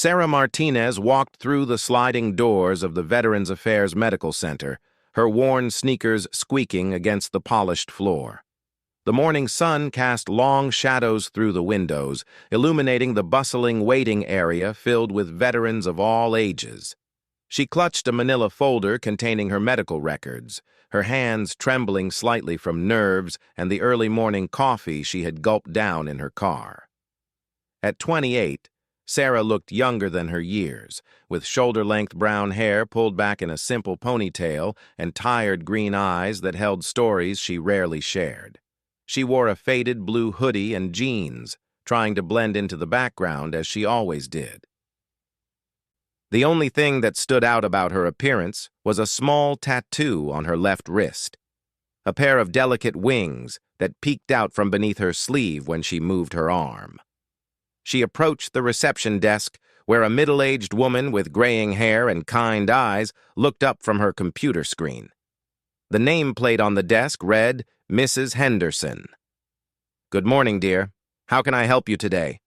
Sarah Martinez walked through the sliding doors of the Veterans Affairs Medical Center, her worn sneakers squeaking against the polished floor. The morning sun cast long shadows through the windows, illuminating the bustling waiting area filled with veterans of all ages. She clutched a manila folder containing her medical records, her hands trembling slightly from nerves and the early morning coffee she had gulped down in her car. At 28, Sarah looked younger than her years, with shoulder-length brown hair pulled back in a simple ponytail and tired green eyes that held stories she rarely shared. She wore a faded blue hoodie and jeans, trying to blend into the background as she always did. The only thing that stood out about her appearance was a small tattoo on her left wrist, a pair of delicate wings that peeked out from beneath her sleeve when she moved her arm. She approached the reception desk, where a middle-aged woman with graying hair and kind eyes looked up from her computer screen. The nameplate on the desk read, Mrs. Henderson. "Good morning, dear. How can I help you today?"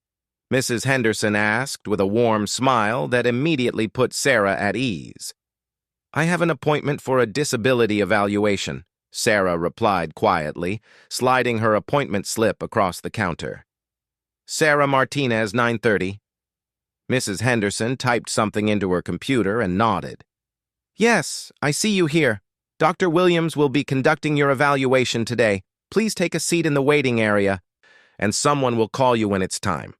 Mrs. Henderson asked with a warm smile that immediately put Sarah at ease. "I have an appointment for a disability evaluation," Sarah replied quietly, sliding her appointment slip across the counter. "Sarah Martinez, 9:30. Mrs. Henderson typed something into her computer and nodded. "Yes, I see you here. Dr. Williams will be conducting your evaluation today. Please take a seat in the waiting area, and someone will call you when it's time."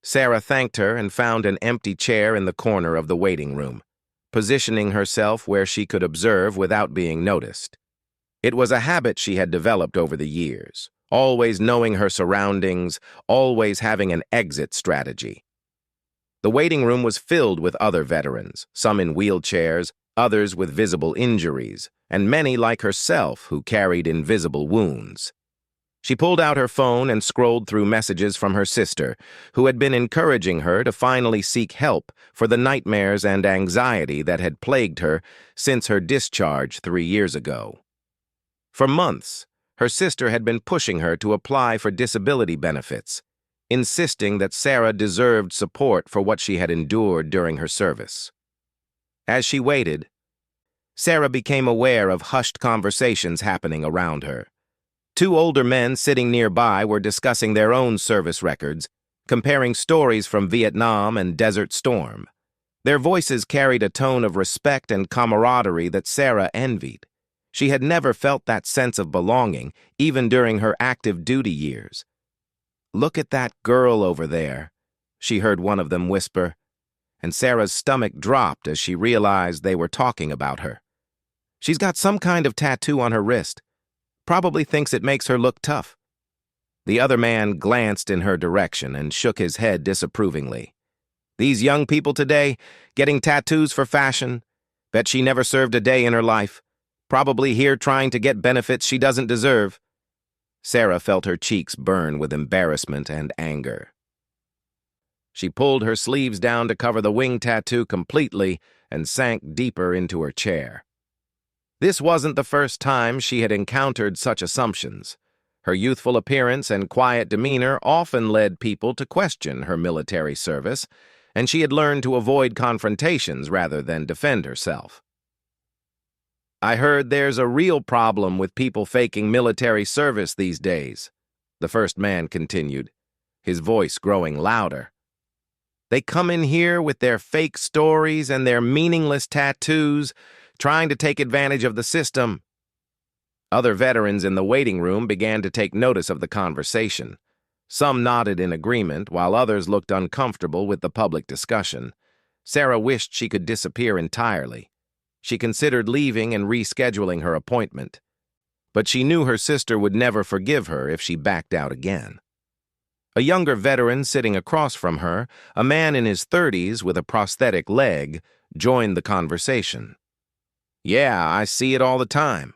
Sarah thanked her and found an empty chair in the corner of the waiting room, positioning herself where she could observe without being noticed. It was a habit she had developed over the years, always knowing her surroundings, always having an exit strategy. The waiting room was filled with other veterans, some in wheelchairs, others with visible injuries, and many like herself who carried invisible wounds. She pulled out her phone and scrolled through messages from her sister, who had been encouraging her to finally seek help for the nightmares and anxiety that had plagued her since her discharge 3 years ago. For months, her sister had been pushing her to apply for disability benefits, insisting that Sarah deserved support for what she had endured during her service. As she waited, Sarah became aware of hushed conversations happening around her. 2 older men sitting nearby were discussing their own service records, comparing stories from Vietnam and Desert Storm. Their voices carried a tone of respect and camaraderie that Sarah envied. She had never felt that sense of belonging, even during her active duty years. "Look at that girl over there," she heard one of them whisper, and Sarah's stomach dropped as she realized they were talking about her. "She's got some kind of tattoo on her wrist. Probably thinks it makes her look tough." The other man glanced in her direction and shook his head disapprovingly. "These young people today, getting tattoos for fashion. Bet she never served a day in her life. Probably here trying to get benefits she doesn't deserve." Sarah felt her cheeks burn with embarrassment and anger. She pulled her sleeves down to cover the wing tattoo completely and sank deeper into her chair. This wasn't the first time she had encountered such assumptions. Her youthful appearance and quiet demeanor often led people to question her military service, and she had learned to avoid confrontations rather than defend herself. "I heard there's a real problem with people faking military service these days," the first man continued, his voice growing louder. "They come in here with their fake stories and their meaningless tattoos, trying to take advantage of the system." Other veterans in the waiting room began to take notice of the conversation. Some nodded in agreement, while others looked uncomfortable with the public discussion. Sarah wished she could disappear entirely. She considered leaving and rescheduling her appointment, but she knew her sister would never forgive her if she backed out again. A younger veteran sitting across from her, a man in his 30s with a prosthetic leg, joined the conversation. "Yeah, I see it all the time.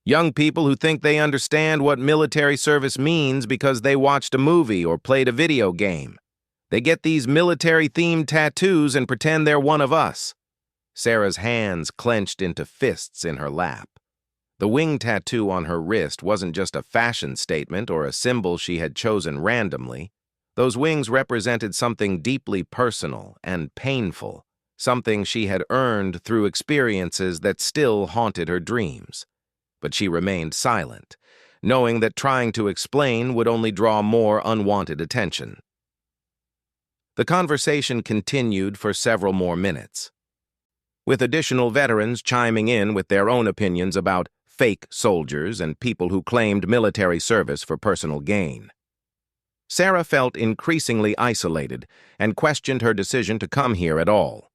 Young people who think they understand what military service means because they watched a movie or played a video game. They get these military-themed tattoos and pretend they're one of us." Sarah's hands clenched into fists in her lap. The wing tattoo on her wrist wasn't just a fashion statement or a symbol she had chosen randomly. Those wings represented something deeply personal and painful, something she had earned through experiences that still haunted her dreams. But she remained silent, knowing that trying to explain would only draw more unwanted attention. The conversation continued for several more minutes, with additional veterans chiming in with their own opinions about fake soldiers and people who claimed military service for personal gain. Sarah felt increasingly isolated and questioned her decision to come here at all.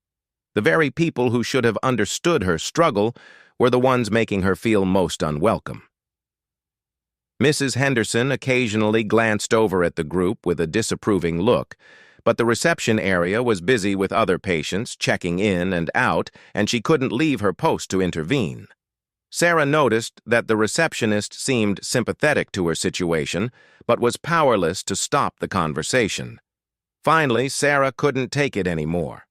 The very people who should have understood her struggle were the ones making her feel most unwelcome. Mrs. Henderson occasionally glanced over at the group with a disapproving look, but the reception area was busy with other patients checking in and out, and she couldn't leave her post to intervene. Sarah noticed that the receptionist seemed sympathetic to her situation, but was powerless to stop the conversation. Finally, Sarah couldn't take it anymore.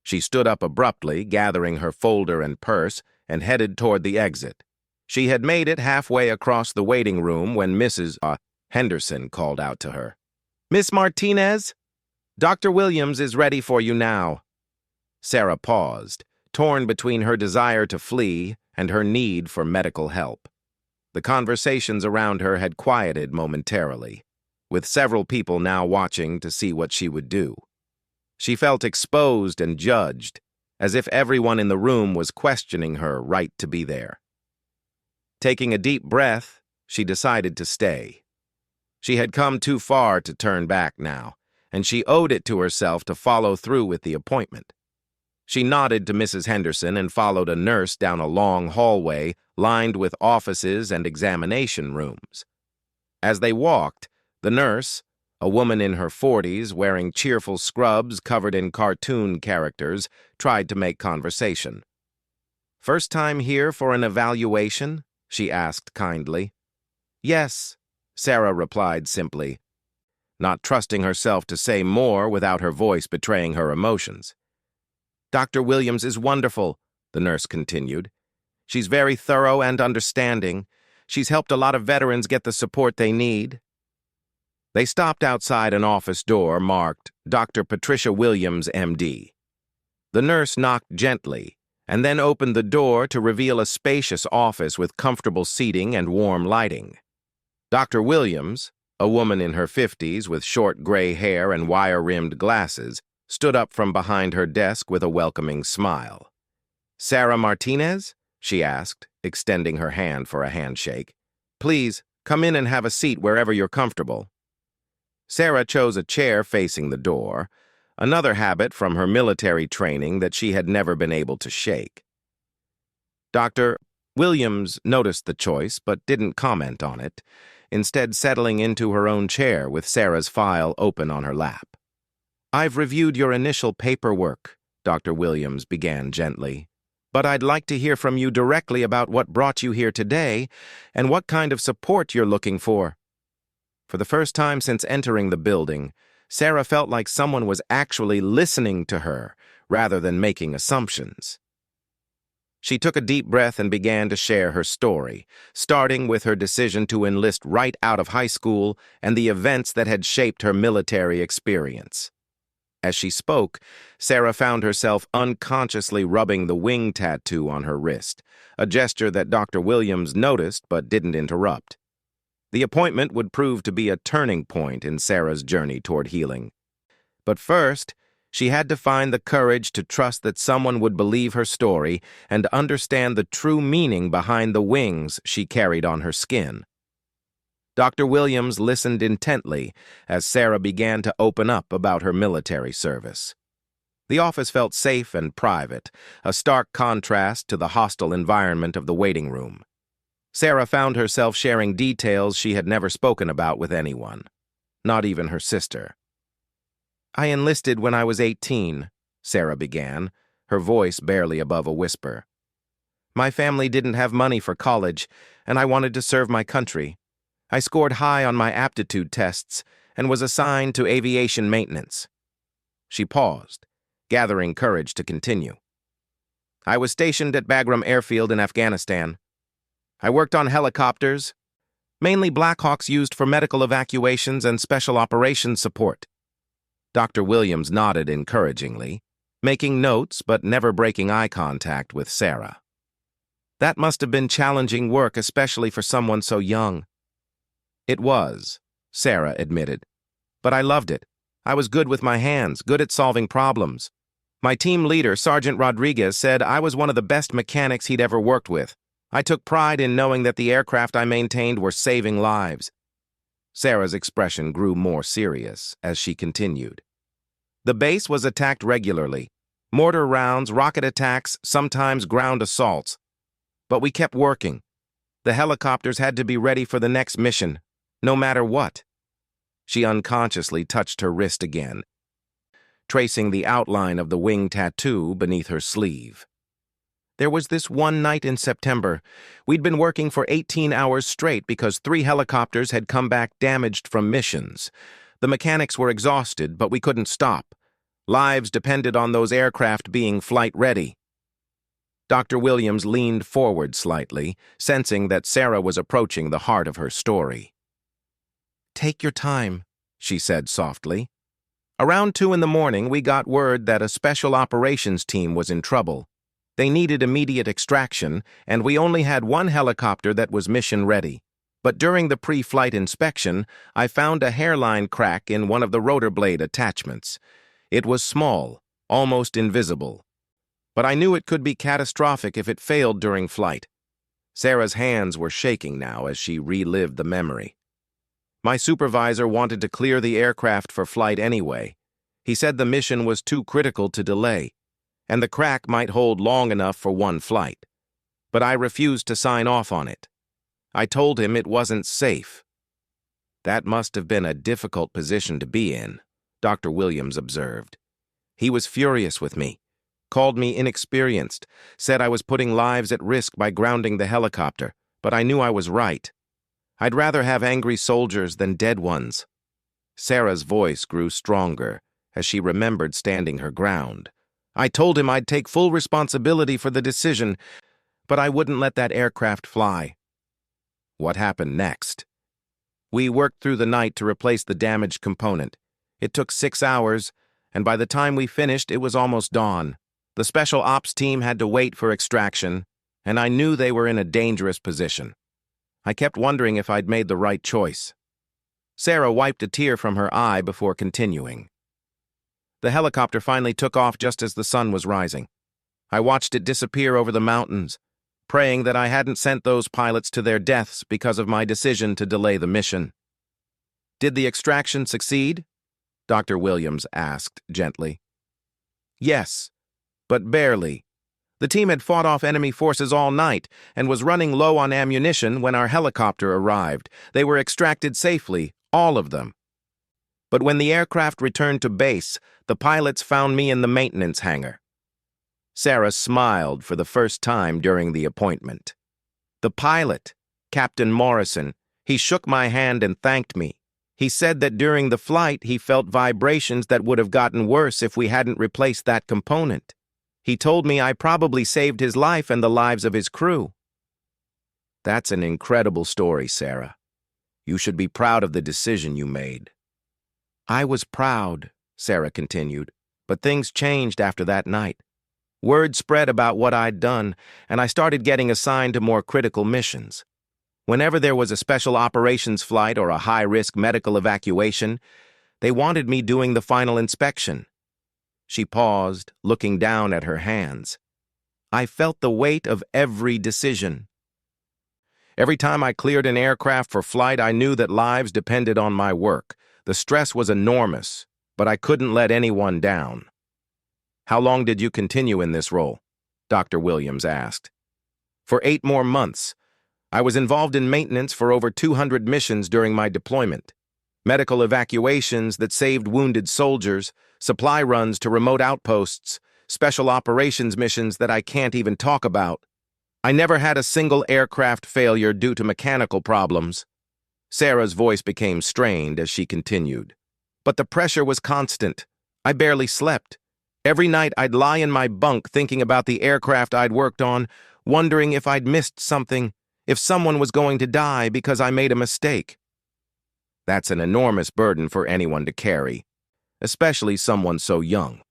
She stood up abruptly, gathering her folder and purse, and headed toward the exit. She had made it halfway across the waiting room when Mrs. Henderson called out to her. "Miss Martinez? Dr. Williams is ready for you now." Sarah paused, torn between her desire to flee and her need for medical help. The conversations around her had quieted momentarily, with several people now watching to see what she would do. She felt exposed and judged, as if everyone in the room was questioning her right to be there. Taking a deep breath, she decided to stay. She had come too far to turn back now, and she owed it to herself to follow through with the appointment. She nodded to Mrs. Henderson and followed a nurse down a long hallway lined with offices and examination rooms. As they walked, the nurse, a woman in her 40s wearing cheerful scrubs covered in cartoon characters, tried to make conversation. "First time here for an evaluation?" she asked kindly. "Yes," Sarah replied simply, not trusting herself to say more without her voice betraying her emotions. "Dr. Williams is wonderful," the nurse continued. "She's very thorough and understanding. She's helped a lot of veterans get the support they need." They stopped outside an office door marked Dr. Patricia Williams, M.D. The nurse knocked gently and then opened the door to reveal a spacious office with comfortable seating and warm lighting. Dr. Williams, a woman in her 50s with short gray hair and wire-rimmed glasses, stood up from behind her desk with a welcoming smile. "Sarah Martinez?" she asked, extending her hand for a handshake. "Please, come in and have a seat wherever you're comfortable." Sarah chose a chair facing the door, another habit from her military training that she had never been able to shake. Dr. Williams noticed the choice but didn't comment on it, instead settling into her own chair with Sarah's file open on her lap. "I've reviewed your initial paperwork," Dr. Williams began gently, "but I'd like to hear from you directly about what brought you here today and what kind of support you're looking for." For the first time since entering the building, Sarah felt like someone was actually listening to her rather than making assumptions. She took a deep breath and began to share her story, starting with her decision to enlist right out of high school and the events that had shaped her military experience. As she spoke, Sarah found herself unconsciously rubbing the wing tattoo on her wrist, a gesture that Dr. Williams noticed but didn't interrupt. The appointment would prove to be a turning point in Sarah's journey toward healing. But first, she had to find the courage to trust that someone would believe her story and understand the true meaning behind the wings she carried on her skin. Dr. Williams listened intently as Sarah began to open up about her military service. The office felt safe and private, a stark contrast to the hostile environment of the waiting room. Sarah found herself sharing details she had never spoken about with anyone, not even her sister. "I enlisted when I was 18, Sarah began, her voice barely above a whisper. "My family didn't have money for college, and I wanted to serve my country. I scored high on my aptitude tests and was assigned to aviation maintenance." She paused, gathering courage to continue. "I was stationed at Bagram Airfield in Afghanistan. I worked on helicopters, mainly Blackhawks used for medical evacuations and special operations support. Dr. Williams nodded encouragingly, making notes but never breaking eye contact with Sarah. That must have been challenging work, especially for someone so young. It was, Sarah admitted. But I loved it. I was good with my hands, good at solving problems. My team leader, Sergeant Rodriguez, said I was one of the best mechanics he'd ever worked with. I took pride in knowing that the aircraft I maintained were saving lives. Sarah's expression grew more serious as she continued. The base was attacked regularly. Mortar rounds, rocket attacks, sometimes ground assaults. But we kept working. The helicopters had to be ready for the next mission, no matter what. She unconsciously touched her wrist again, tracing the outline of the wing tattoo beneath her sleeve. There was this one night in September. We'd been working for 18 hours straight because 3 helicopters had come back damaged from missions. The mechanics were exhausted, but we couldn't stop. Lives depended on those aircraft being flight-ready. Dr. Williams leaned forward slightly, sensing that Sarah was approaching the heart of her story. "Take your time," she said softly. "Around 2 in the morning, we got word that a special operations team was in trouble. They needed immediate extraction, and we only had 1 helicopter that was mission-ready. But during the pre-flight inspection, I found a hairline crack in one of the rotor blade attachments. It was small, almost invisible. But I knew it could be catastrophic if it failed during flight." Sarah's hands were shaking now as she relived the memory. "My supervisor wanted to clear the aircraft for flight anyway. He said the mission was too critical to delay, and the crack might hold long enough for 1 flight. But I refused to sign off on it. I told him it wasn't safe." "That must have been a difficult position to be in," Dr. Williams observed. "He was furious with me, called me inexperienced, said I was putting lives at risk by grounding the helicopter, but I knew I was right. I'd rather have angry soldiers than dead ones." Sarah's voice grew stronger as she remembered standing her ground. "I told him I'd take full responsibility for the decision, but I wouldn't let that aircraft fly." "What happened next?" "We worked through the night to replace the damaged component. It took 6 hours, and by the time we finished, it was almost dawn. The special ops team had to wait for extraction, and I knew they were in a dangerous position. I kept wondering if I'd made the right choice." Sarah wiped a tear from her eye before continuing. "The helicopter finally took off just as the sun was rising. I watched it disappear over the mountains, praying that I hadn't sent those pilots to their deaths because of my decision to delay the mission." "Did the extraction succeed?" Dr. Williams asked gently. "Yes, but barely. The team had fought off enemy forces all night and was running low on ammunition when our helicopter arrived. They were extracted safely, all of them. But when the aircraft returned to base, the pilots found me in the maintenance hangar." Sarah smiled for the first time during the appointment. "The pilot, Captain Morrison, he shook my hand and thanked me. He said that during the flight he felt vibrations that would have gotten worse if we hadn't replaced that component. He told me I probably saved his life and the lives of his crew." "That's an incredible story, Sarah. You should be proud of the decision you made." "I was proud," Sarah continued, "but things changed after that night. Word spread about what I'd done, and I started getting assigned to more critical missions. Whenever there was a special operations flight or a high-risk medical evacuation, they wanted me doing the final inspection." She paused, looking down at her hands. "I felt the weight of every decision. Every time I cleared an aircraft for flight, I knew that lives depended on my work. The stress was enormous, but I couldn't let anyone down." "How long did you continue in this role?" Dr. Williams asked. "For 8 more months. I was involved in maintenance for over 200 missions during my deployment. Medical evacuations that saved wounded soldiers, supply runs to remote outposts, special operations missions that I can't even talk about. I never had a single aircraft failure due to mechanical problems." Sarah's voice became strained as she continued. "But the pressure was constant. I barely slept. Every night I'd lie in my bunk thinking about the aircraft I'd worked on, wondering if I'd missed something, if someone was going to die because I made a mistake." "That's an enormous burden for anyone to carry." especially someone so young.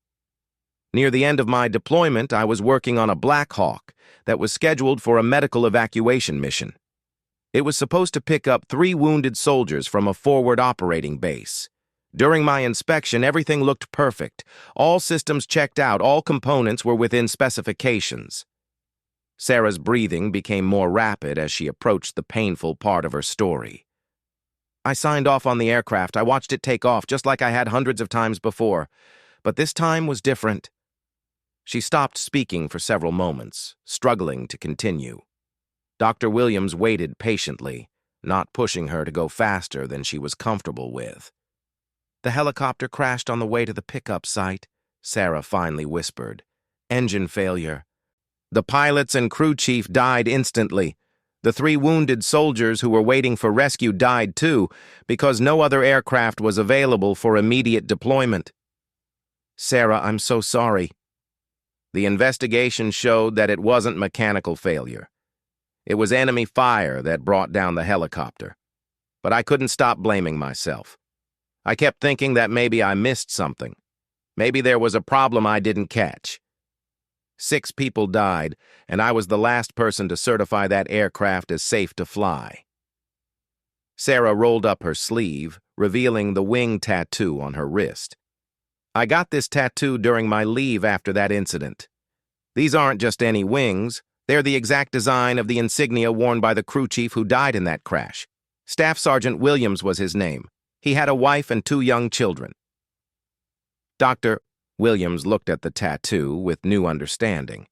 Near the end of my deployment, I was working on a Black Hawk that was scheduled for a medical evacuation mission. It was supposed to pick up 3 wounded soldiers from a forward operating base. During my inspection, everything looked perfect. All systems checked out, all components were within specifications. Sarah's breathing became more rapid as she approached the painful part of her story. I signed off on the aircraft. I watched it take off, just like I had hundreds of times before. But this time was different. She stopped speaking for several moments, struggling to continue. Dr. Williams waited patiently, not pushing her to go faster than she was comfortable with. "The helicopter crashed on the way to the pickup site," Sarah finally whispered. "Engine failure. The pilots and crew chief died instantly. The 3 wounded soldiers who were waiting for rescue died too, because no other aircraft was available for immediate deployment." "Sarah, I'm so sorry." The investigation showed that it wasn't mechanical failure. It was enemy fire that brought down the helicopter. But I couldn't stop blaming myself. I kept thinking that maybe I missed something. Maybe there was a problem I didn't catch. 6 people died, and I was the last person to certify that aircraft as safe to fly. Sarah rolled up her sleeve, revealing the wing tattoo on her wrist. "I got this tattoo during my leave after that incident. These aren't just any wings. They're the exact design of the insignia worn by the crew chief who died in that crash. Staff Sergeant Williams was his name. He had a wife and 2 young children." Dr. Williams looked at the tattoo with new understanding.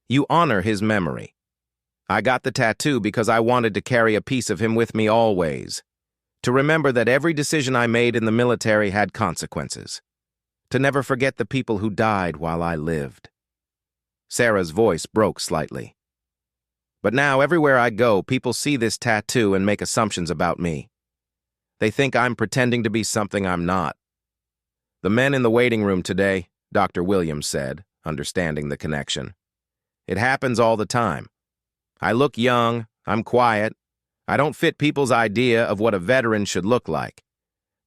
"You honor his memory. I got the tattoo because I wanted to carry a piece of him with me always. To remember that every decision I made in the military had consequences. To never forget the people who died while I lived." Sarah's voice broke slightly. "But now, everywhere I go, people see this tattoo and make assumptions about me. They think I'm pretending to be something I'm not." "The men in the waiting room today," Dr. Williams said, understanding the connection. "It happens all the time. I look young, I'm quiet. I don't fit people's idea of what a veteran should look like.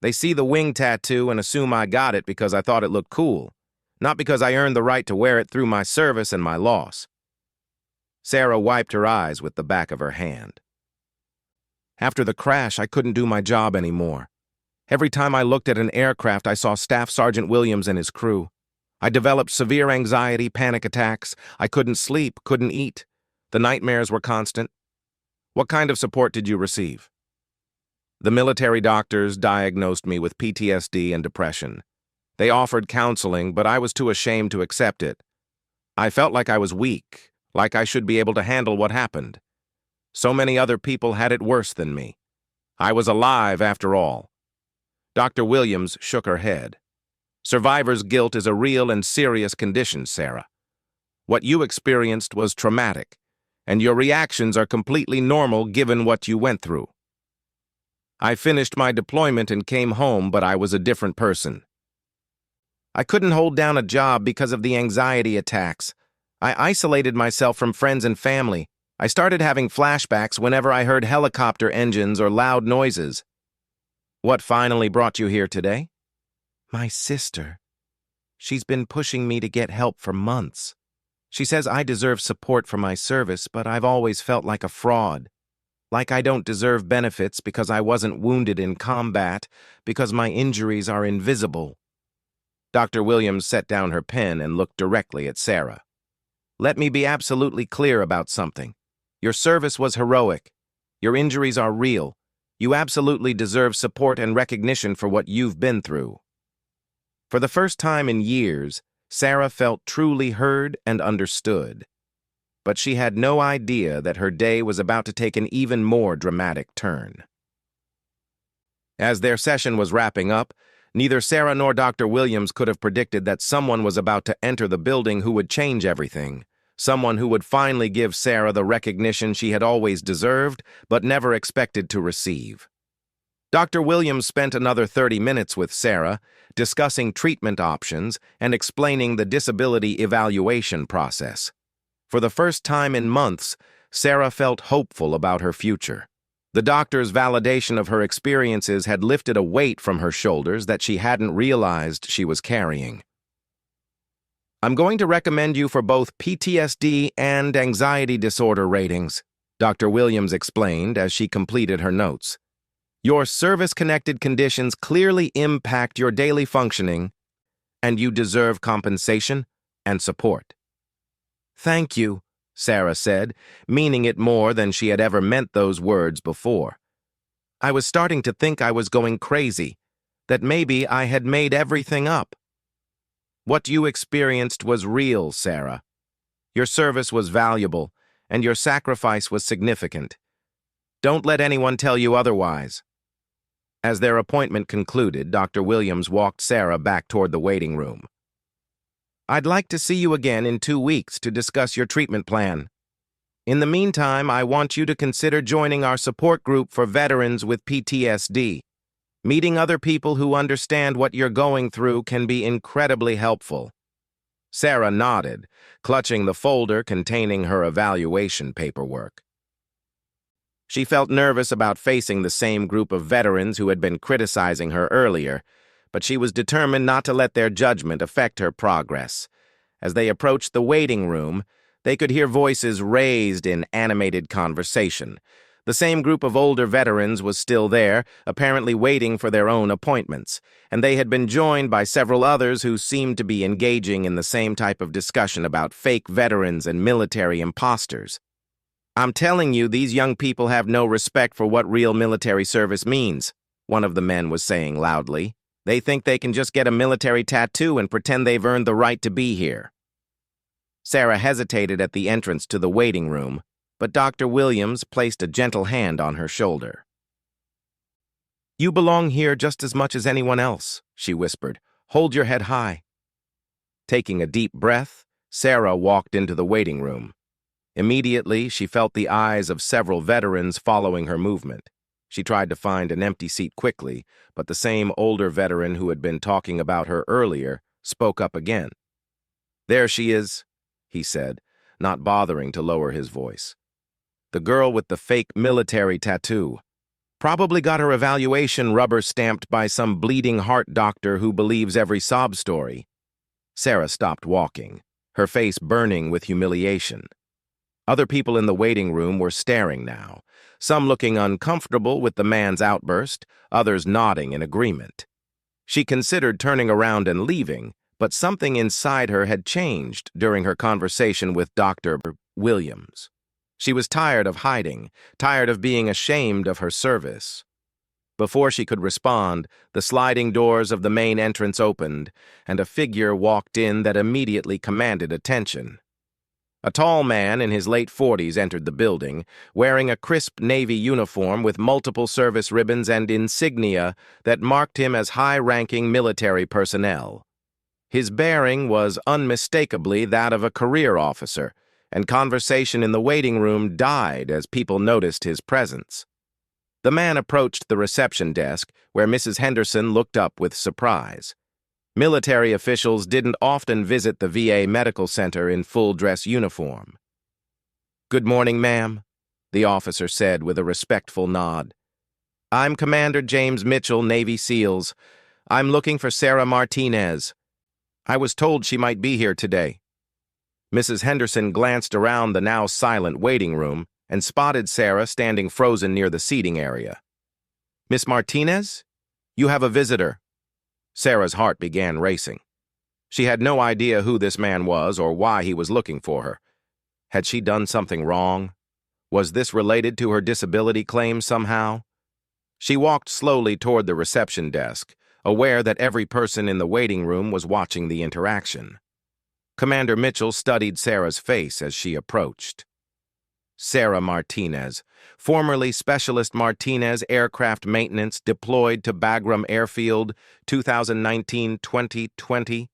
They see the wing tattoo and assume I got it because I thought it looked cool, not because I earned the right to wear it through my service and my loss." Sarah wiped her eyes with the back of her hand. "After the crash, I couldn't do my job anymore. Every time I looked at an aircraft, I saw Staff Sergeant Williams and his crew. I developed severe anxiety, panic attacks. I couldn't sleep, couldn't eat. The nightmares were constant." "What kind of support did you receive?" "The military doctors diagnosed me with PTSD and depression. They offered counseling, but I was too ashamed to accept it. I felt like I was weak, like I should be able to handle what happened. So many other people had it worse than me. I was alive after all." Dr. Williams shook her head. "Survivor's guilt is a real and serious condition, Sarah. What you experienced was traumatic, and your reactions are completely normal given what you went through. I finished my deployment and came home, but I was a different person. I couldn't hold down a job because of the anxiety attacks. I isolated myself from friends and family. I started having flashbacks whenever I heard helicopter engines or loud noises." "What finally brought you here today?" "My sister. She's been pushing me to get help for months. She says I deserve support for my service, but I've always felt like a fraud. Like I don't deserve benefits because I wasn't wounded in combat, because my injuries are invisible." Dr. Williams set down her pen and looked directly at Sarah. "Let me be absolutely clear about something. Your service was heroic. Your injuries are real. You absolutely deserve support and recognition for what you've been through." For the first time in years, Sarah felt truly heard and understood. But she had no idea that her day was about to take an even more dramatic turn. As their session was wrapping up, neither Sarah nor Dr. Williams could have predicted that someone was about to enter the building who would change everything. Someone who would finally give Sarah the recognition she had always deserved, but never expected to receive. Dr. Williams spent another 30 minutes with Sarah, discussing treatment options and explaining the disability evaluation process. For the first time in months, Sarah felt hopeful about her future. The doctor's validation of her experiences had lifted a weight from her shoulders that she hadn't realized she was carrying. "I'm going to recommend you for both PTSD and anxiety disorder ratings," Dr. Williams explained as she completed her notes. "Your service-connected conditions clearly impact your daily functioning, and you deserve compensation and support." "Thank you," Sarah said, meaning it more than she had ever meant those words before. "I was starting to think I was going crazy, that maybe I had made everything up." "What you experienced was real, Sarah. Your service was valuable, and your sacrifice was significant. Don't let anyone tell you otherwise." As their appointment concluded, Dr. Williams walked Sarah back toward the waiting room. "I'd like to see you again in 2 weeks to discuss your treatment plan. In the meantime, I want you to consider joining our support group for veterans with PTSD. Meeting other people who understand what you're going through can be incredibly helpful." Sarah nodded, clutching the folder containing her evaluation paperwork. She felt nervous about facing the same group of veterans who had been criticizing her earlier, but she was determined not to let their judgment affect her progress. As they approached the waiting room, they could hear voices raised in animated conversation. The same group of older veterans was still there, apparently waiting for their own appointments, and they had been joined by several others who seemed to be engaging in the same type of discussion about fake veterans and military imposters. "I'm telling you, these young people have no respect for what real military service means," one of the men was saying loudly. "They think they can just get a military tattoo and pretend they've earned the right to be here." Sarah hesitated at the entrance to the waiting room, but Dr. Williams placed a gentle hand on her shoulder. "You belong here just as much as anyone else," she whispered. "Hold your head high." Taking a deep breath, Sarah walked into the waiting room. Immediately, she felt the eyes of several veterans following her movement. She tried to find an empty seat quickly, but the same older veteran who had been talking about her earlier spoke up again. "There she is," he said, not bothering to lower his voice. "The girl with the fake military tattoo. Probably got her evaluation rubber-stamped by some bleeding heart doctor who believes every sob story." Sarah stopped walking, her face burning with humiliation. Other people in the waiting room were staring now, some looking uncomfortable with the man's outburst, others nodding in agreement. She considered turning around and leaving, but something inside her had changed during her conversation with Dr. Williams. She was tired of hiding, tired of being ashamed of her service. Before she could respond, the sliding doors of the main entrance opened, and a figure walked in that immediately commanded attention. A tall man in his late 40s entered the building, wearing a crisp Navy uniform with multiple service ribbons and insignia that marked him as high-ranking military personnel. His bearing was unmistakably that of a career officer, and conversation in the waiting room died as people noticed his presence. The man approached the reception desk, where Mrs. Henderson looked up with surprise. Military officials didn't often visit the VA Medical Center in full-dress uniform. "Good morning, ma'am," the officer said with a respectful nod. "I'm Commander James Mitchell, Navy SEALs. I'm looking for Sarah Martinez. I was told she might be here today." Mrs. Henderson glanced around the now silent waiting room and spotted Sarah standing frozen near the seating area. "Miss Martinez? You have a visitor." Sarah's heart began racing. She had no idea who this man was or why he was looking for her. Had she done something wrong? Was this related to her disability claim somehow? She walked slowly toward the reception desk, aware that every person in the waiting room was watching the interaction. Commander Mitchell studied Sarah's face as she approached. Sarah Martinez, formerly Specialist Martinez Aircraft Maintenance, deployed to Bagram Airfield, 2019-2020.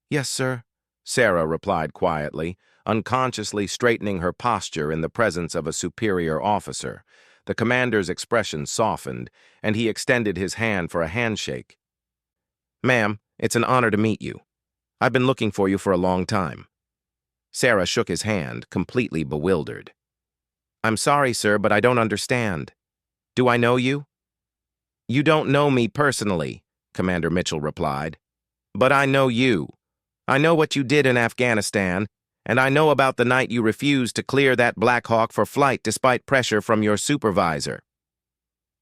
"Yes, sir," Sarah replied quietly, unconsciously straightening her posture in the presence of a superior officer. The commander's expression softened, and he extended his hand for a handshake. "Ma'am, it's an honor to meet you. I've been looking for you for a long time." Sarah shook his hand, completely bewildered. "I'm sorry, sir, but I don't understand." Do I know you? You don't know me personally, Commander Mitchell replied. But I know you. I know what you did in Afghanistan, and I know about the night you refused to clear that Black Hawk for flight despite pressure from your supervisor.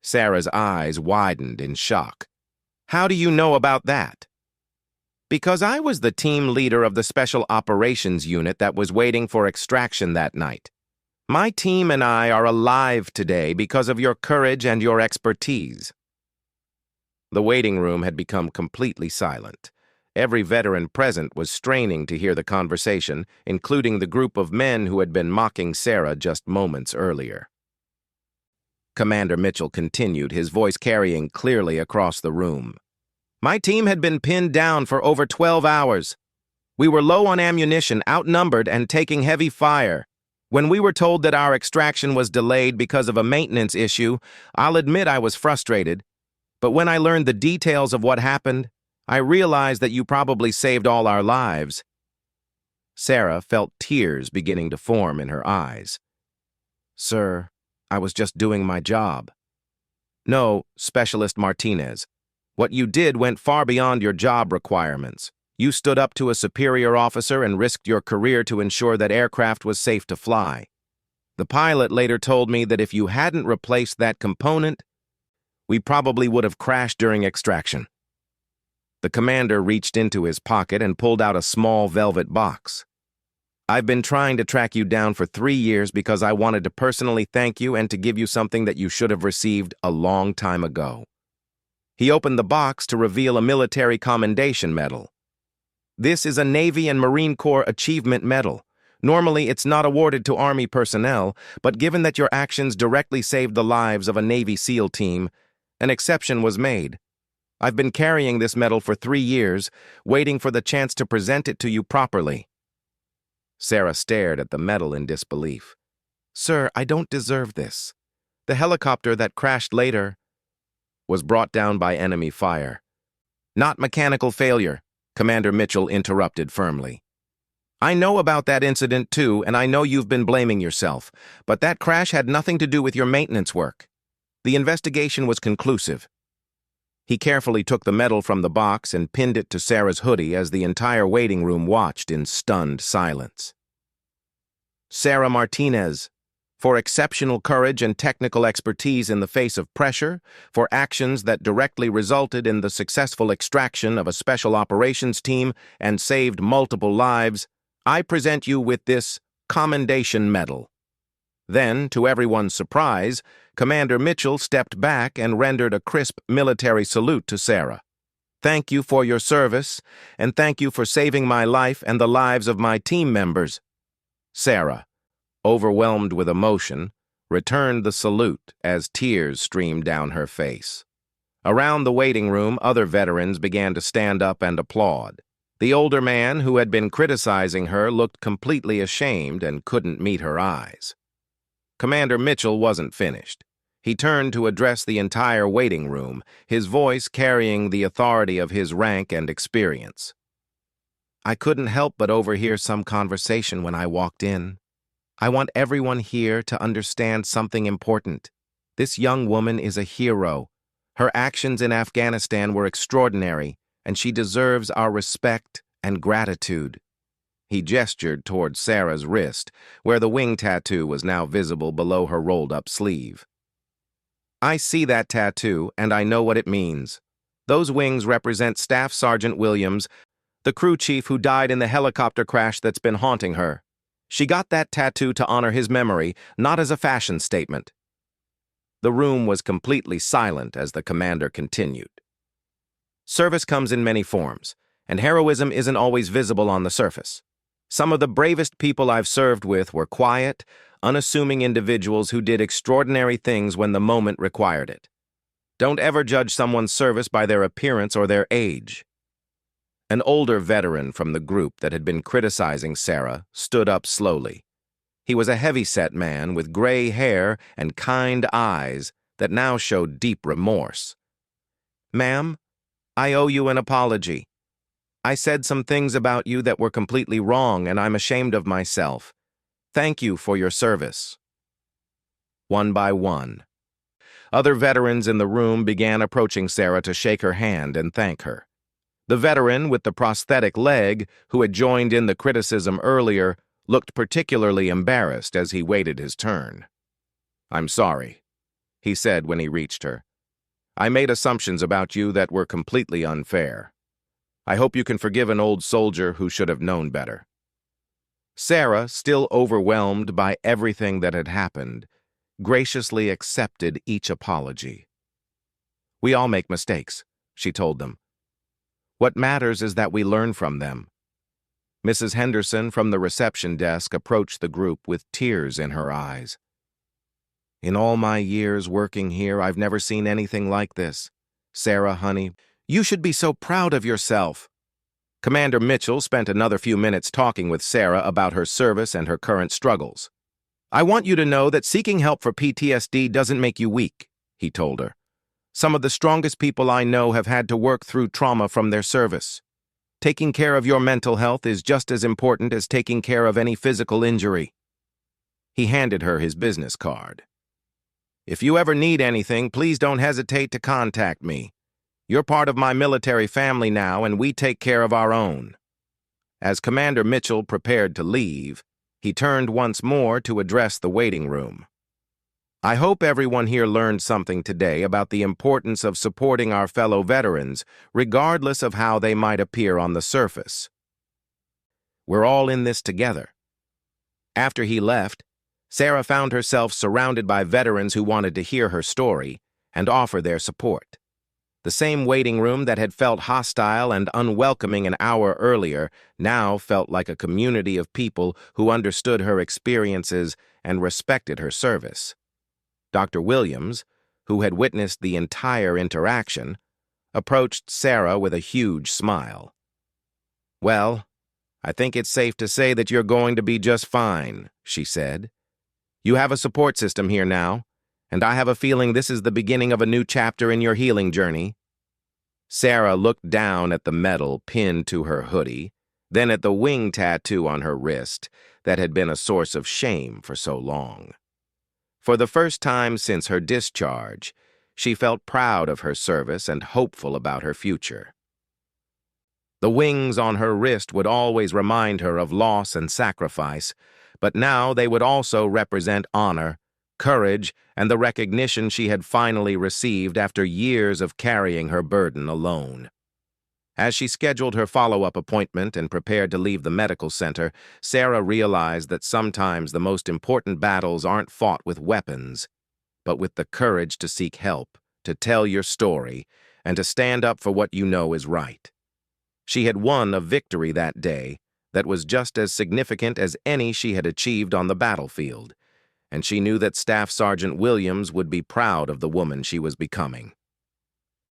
Sarah's eyes widened in shock. How do you know about that? Because I was the team leader of the Special Operations Unit that was waiting for extraction that night. My team and I are alive today because of your courage and your expertise. The waiting room had become completely silent. Every veteran present was straining to hear the conversation, including the group of men who had been mocking Sarah just moments earlier. Commander Mitchell continued, his voice carrying clearly across the room. My team had been pinned down for over 12 hours. We were low on ammunition, outnumbered, and taking heavy fire. When we were told that our extraction was delayed because of a maintenance issue, I'll admit I was frustrated. But when I learned the details of what happened, I realized that you probably saved all our lives. Sarah felt tears beginning to form in her eyes. Sir, I was just doing my job. No, Specialist Martinez. What you did went far beyond your job requirements. You stood up to a superior officer and risked your career to ensure that aircraft was safe to fly. The pilot later told me that if you hadn't replaced that component, we probably would have crashed during extraction. The commander reached into his pocket and pulled out a small velvet box. I've been trying to track you down for 3 years because I wanted to personally thank you and to give you something that you should have received a long time ago. He opened the box to reveal a military commendation medal. This is a Navy and Marine Corps Achievement Medal. Normally, it's not awarded to Army personnel, but given that your actions directly saved the lives of a Navy SEAL team, an exception was made. I've been carrying this medal for 3 years, waiting for the chance to present it to you properly. Sarah stared at the medal in disbelief. Sir, I don't deserve this. The helicopter that crashed later was brought down by enemy fire. Not mechanical failure, Commander Mitchell interrupted firmly. I know about that incident too, and I know you've been blaming yourself, but that crash had nothing to do with your maintenance work. The investigation was conclusive. He carefully took the medal from the box and pinned it to Sarah's hoodie as the entire waiting room watched in stunned silence. Sarah Martinez, for exceptional courage and technical expertise in the face of pressure, for actions that directly resulted in the successful extraction of a special operations team and saved multiple lives, I present you with this commendation medal. Then, to everyone's surprise, Commander Mitchell stepped back and rendered a crisp military salute to Sarah. Thank you for your service, and thank you for saving my life and the lives of my team members. Sarah, overwhelmed with emotion, returned the salute as tears streamed down her face. Around the waiting room, other veterans began to stand up and applaud. The older man who had been criticizing her looked completely ashamed and couldn't meet her eyes. Commander Mitchell wasn't finished. He turned to address the entire waiting room, his voice carrying the authority of his rank and experience. I couldn't help but overhear some conversation when I walked in. I want everyone here to understand something important. This young woman is a hero. Her actions in Afghanistan were extraordinary, and she deserves our respect and gratitude. He gestured toward Sarah's wrist, where the wing tattoo was now visible below her rolled-up sleeve. I see that tattoo, and I know what it means. Those wings represent Staff Sergeant Williams, the crew chief who died in the helicopter crash that's been haunting her. She got that tattoo to honor his memory, not as a fashion statement. The room was completely silent as the commander continued. Service comes in many forms, and heroism isn't always visible on the surface. Some of the bravest people I've served with were quiet, unassuming individuals who did extraordinary things when the moment required it. Don't ever judge someone's service by their appearance or their age. An older veteran from the group that had been criticizing Sarah stood up slowly. He was a heavy-set man with gray hair and kind eyes that now showed deep remorse. Ma'am, I owe you an apology. I said some things about you that were completely wrong, and I'm ashamed of myself. Thank you for your service. One by one, Other veterans in the room began approaching Sarah to shake her hand and thank her. The veteran with the prosthetic leg, who had joined in the criticism earlier, looked particularly embarrassed as he waited his turn. "I'm sorry," he said when he reached her. "I made assumptions about you that were completely unfair. I hope you can forgive an old soldier who should have known better." Sarah, still overwhelmed by everything that had happened, graciously accepted each apology. "We all make mistakes," she told them. "What matters is that we learn from them." Mrs. Henderson from the reception desk approached the group with tears in her eyes. "In all my years working here, I've never seen anything like this. Sarah, honey, you should be so proud of yourself." Commander Mitchell spent another few minutes talking with Sarah about her service and her current struggles. "I want you to know that seeking help for PTSD doesn't make you weak," he told her. "Some of the strongest people I know have had to work through trauma from their service. Taking care of your mental health is just as important as taking care of any physical injury." He handed her his business card. "If you ever need anything, please don't hesitate to contact me. You're part of my military family now, and we take care of our own." As Commander Mitchell prepared to leave, he turned once more to address the waiting room. "I hope everyone here learned something today about the importance of supporting our fellow veterans, regardless of how they might appear on the surface. We're all in this together." After he left, Sarah found herself surrounded by veterans who wanted to hear her story and offer their support. The same waiting room that had felt hostile and unwelcoming an hour earlier now felt like a community of people who understood her experiences and respected her service. Dr. Williams, who had witnessed the entire interaction, approached Sarah with a huge smile. "Well, I think it's safe to say that you're going to be just fine," she said. "You have a support system here now, and I have a feeling this is the beginning of a new chapter in your healing journey." Sarah looked down at the medal pinned to her hoodie, then at the wing tattoo on her wrist that had been a source of shame for so long. For the first time since her discharge, she felt proud of her service and hopeful about her future. The wings on her wrist would always remind her of loss and sacrifice, but now they would also represent honor, courage, and the recognition she had finally received after years of carrying her burden alone. As she scheduled her follow-up appointment and prepared to leave the medical center, Sarah realized that sometimes the most important battles aren't fought with weapons, but with the courage to seek help, to tell your story, and to stand up for what you know is right. She had won a victory that day that was just as significant as any she had achieved on the battlefield, and she knew that Staff Sergeant Williams would be proud of the woman she was becoming.